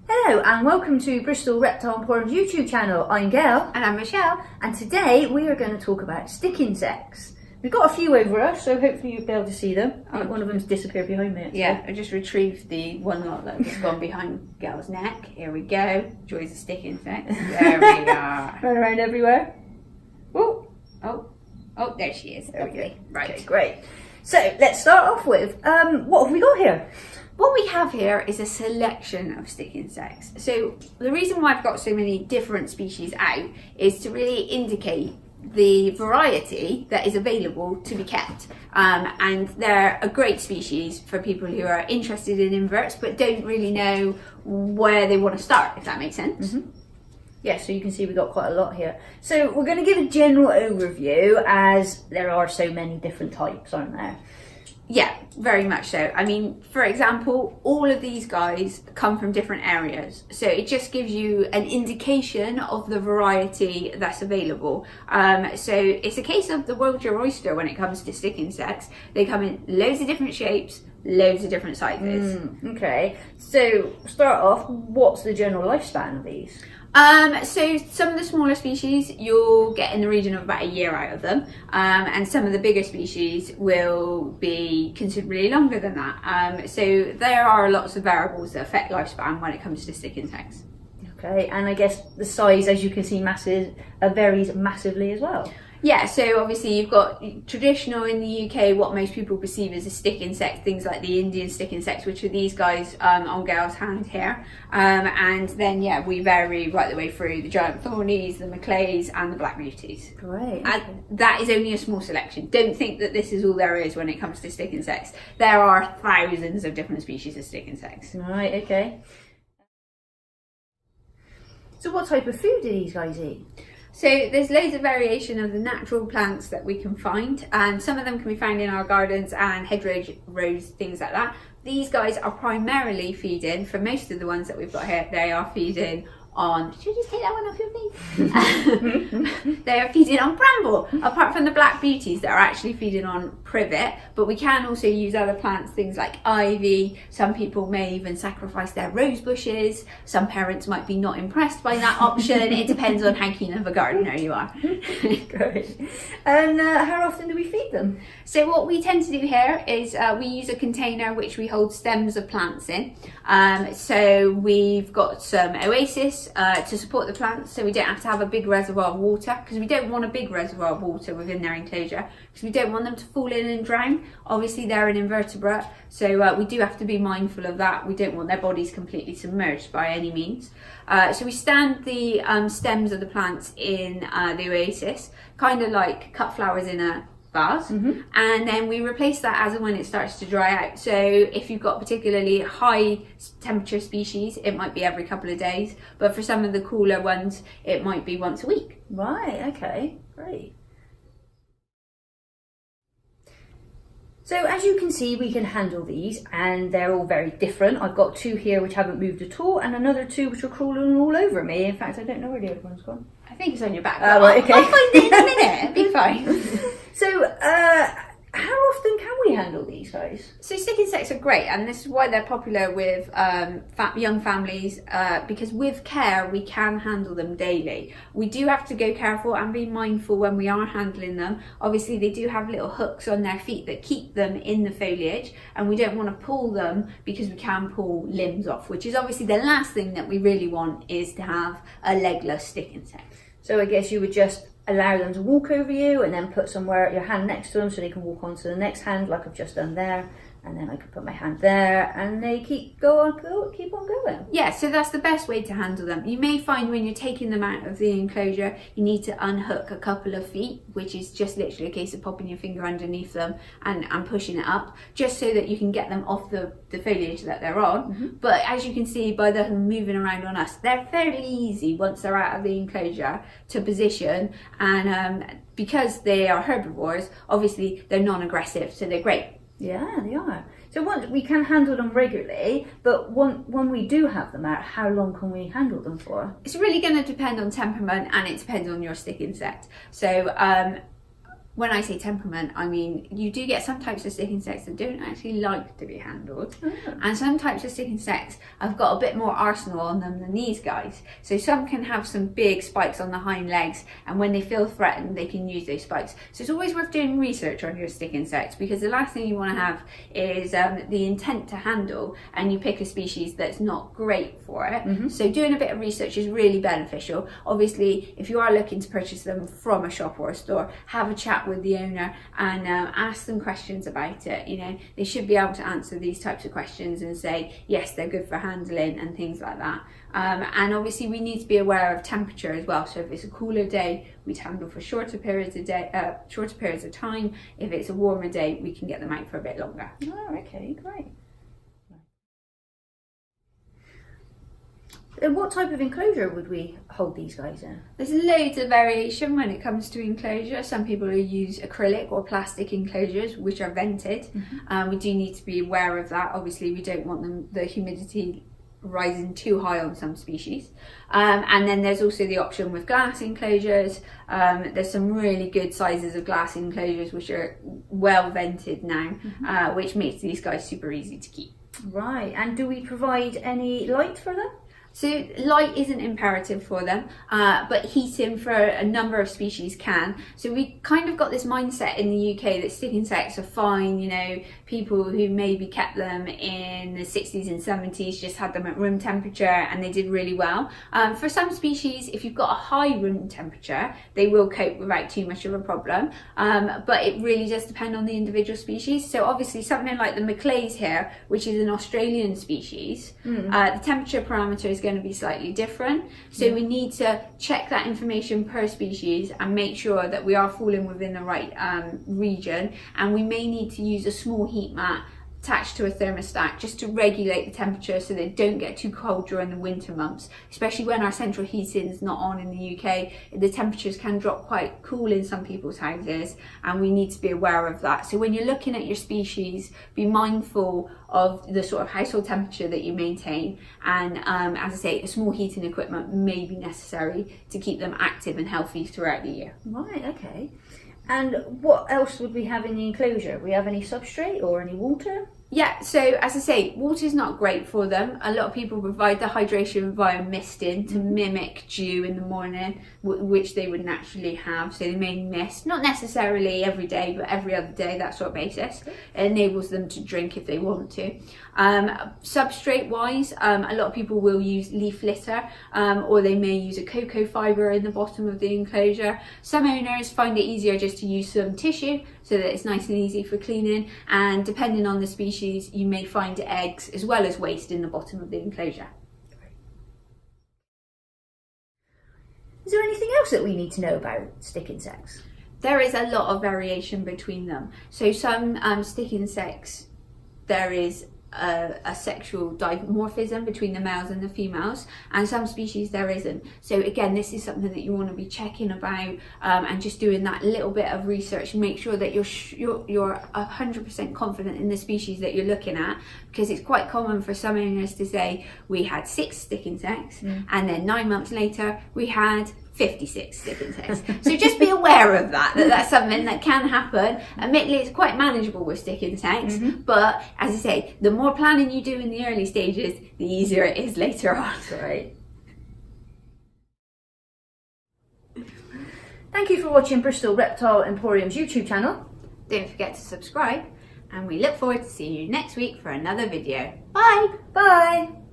Hello and welcome to Bristol Reptile Emporium's YouTube channel. I'm Gail. And I'm Michelle. And today we are going to talk about stick insects. We've got a few over us, so hopefully you'll be able to see them. I think one of them's disappeared behind me. Actually. Yeah, I just retrieved the one lot that's gone behind Gail's neck. Here we go. Joy's a stick insect. There we are. Run around everywhere. Oh, there she is. There we go. Right. Okay, great. So let's start off with, what have we got here? What we have here is a selection of stick insects. So the reason why I've got so many different species out is to really indicate the variety that is available to be kept. And they're a great species for people who are interested in inverts but don't really know where they want to start, if that makes sense. Mm-hmm. Yeah, so you can see we've got quite a lot here. So we're going to give a general overview as there are so many different types, aren't there? Yeah, very much so. I mean, for example, all of these guys come from different areas. So it just gives you an indication of the variety that's available. So it's a case of the world's your oyster when it comes to stick insects. They come in loads of different shapes, loads of different sizes. Okay, so start off, what's the general lifespan of these? So some of the smaller species you'll get in the region of about a year out of them, and some of the bigger species will be considerably longer than that. So there are lots of variables that affect lifespan when it comes to stick insects. Okay, and I guess the size, as you can see, varies massively as well. Yeah, so obviously you've got traditional in the UK, what most people perceive as a stick insect, things like the Indian stick insects, which are these guys on Gail's hand here. And then, yeah, we vary right the way through the giant thornies, the maclays and the black beauties. Great. And that is only a small selection. Don't think that this is all there is when it comes to stick insects. There are thousands of different species of stick insects. Right, okay. So what type of food do these guys eat? So there's loads of variation of the natural plants that we can find, and some of them can be found in our gardens and hedgerows, things like that. These guys are primarily feeding, for most of the ones that we've got here, they are feeding on, should you just take that one off your face? They are feeding on bramble, apart from the black beauties that are actually feeding on privet, but we can also use other plants, things like ivy. Some people may even sacrifice their rose bushes. Some parents might be not impressed by that option. It depends on how keen of a gardener you are. Great. And how often do we feed them? So what we tend to do here is we use a container which we hold stems of plants in. So we've got some oasis to support the plants, so we don't have to have a big reservoir of water, because we don't want a big reservoir of water within their enclosure, because we don't want them to fall in and drown. Obviously they're an invertebrate, so we do have to be mindful of that. We don't want their bodies completely submerged by any means. So we stand the stems of the plants in the oasis, kind of like cut flowers in a vase, and then we replace that as and when it starts to dry out. So if you've got particularly high temperature species, it might be every couple of days, but for some of the cooler ones it might be once a week. Right, okay, great. So as you can see, we can handle these, and they're all very different. I've got two here which haven't moved at all, and another two which are crawling all over me. In fact, I don't know where the other one's gone. I think it's on your back. Right, okay. I'll find it in a minute. It'll be fine. So, how often can we handle these guys? So stick insects are great, and this is why they're popular with young families, because with care we can handle them daily. We do have to go careful and be mindful when we are handling them. Obviously they do have little hooks on their feet that keep them in the foliage, and we don't want to pull them because we can pull limbs off, which is obviously the last thing that we really want, is to have a legless stick insect. So I guess you would just allow them to walk over you and then put your hand next to them so they can walk on to the next hand, like I've just done there, and then I can put my hand there and they keep on going. Yeah, so that's the best way to handle them. You may find when you're taking them out of the enclosure you need to unhook a couple of feet, which is just literally a case of popping your finger underneath them and pushing it up, just so that you can get them off the foliage that they're on. But as you can see by them moving around on us, they're fairly easy once they're out of the enclosure to position, and because they are herbivores, obviously they're non-aggressive, so they're great. Yeah, they are. So once we can handle them regularly, but when we do have them out, how long can we handle them for? It's really going to depend on temperament, and it depends on your stick insect. So when I say temperament, I mean you do get some types of stick insects that don't actually like to be handled, and some types of stick insects have got a bit more arsenal on them than these guys. So some can have some big spikes on the hind legs, and when they feel threatened, they can use those spikes. So it's always worth doing research on your stick insects, because the last thing you want to have is the intent to handle, and you pick a species that's not great for it. So doing a bit of research is really beneficial. Obviously, if you are looking to purchase them from a shop or a store, have a chat with the owner and ask them questions about it. You know, they should be able to answer these types of questions and say yes, they're good for handling and things like that. And obviously we need to be aware of temperature as well. So if it's a cooler day, we'd handle for shorter periods of time. If it's a warmer day, we can get them out for a bit longer. Oh, okay, great. And what type of enclosure would we hold these guys in? There's loads of variation when it comes to enclosure. Some people use acrylic or plastic enclosures, which are vented. We do need to be aware of that. Obviously, we don't want the humidity rising too high on some species. And then there's also the option with glass enclosures. There's some really good sizes of glass enclosures which are well vented now, which makes these guys super easy to keep. Right, and do we provide any light for them? So light isn't imperative for them, but heating for a number of species can. So we kind of got this mindset in the UK that stick insects are fine. You know, people who maybe kept them in the 60s and 70s just had them at room temperature and they did really well. For some species, if you've got a high room temperature, they will cope without too much of a problem. But it really does depend on the individual species. So obviously something like the Macleays here, which is an Australian species, the temperature parameter is going to be slightly different, so we need to check that information per species and make sure that we are falling within the right region, and we may need to use a small heat mat attached to a thermostat just to regulate the temperature so they don't get too cold during the winter months, especially when our central heating is not on in the UK. The temperatures can drop quite cool in some people's houses, and we need to be aware of that. So when you're looking at your species, be mindful of the sort of household temperature that you maintain, and as I say, a small heating equipment may be necessary to keep them active and healthy throughout the year. Right, okay. And what else would we have in the enclosure? We have any substrate or any water? Yeah, so as I say, water is not great for them. A lot of people provide the hydration via misting to mimic dew in the morning, which they would naturally have. So they may mist, not necessarily every day, but every other day, that sort of basis. It enables them to drink if they want to. Substrate wise, a lot of people will use leaf litter, or they may use a cocoa fibre in the bottom of the enclosure. Some owners find it easier just to use some tissue so that it's nice and easy for cleaning, and depending on the species, you may find eggs as well as waste in the bottom of the enclosure. Is there anything else that we need to know about stick insects? There is a lot of variation between them. So some stick insects, there is a sexual dimorphism between the males and the females, and some species there isn't. So again, this is something that you want to be checking about, and just doing that little bit of research and make sure that you're 100% confident in the species that you're looking at, because it's quite common for some owners to say we had 6 stick insects and then 9 months later we had 56 stick insects. So just be aware of that that's something that can happen. Admittedly, it's quite manageable with stick insects, but as I say, the more planning you do in the early stages, the easier it is later on. Right. Thank you for watching Bristol Reptile Emporium's YouTube channel. Don't forget to subscribe, and we look forward to seeing you next week for another video. Bye! Bye!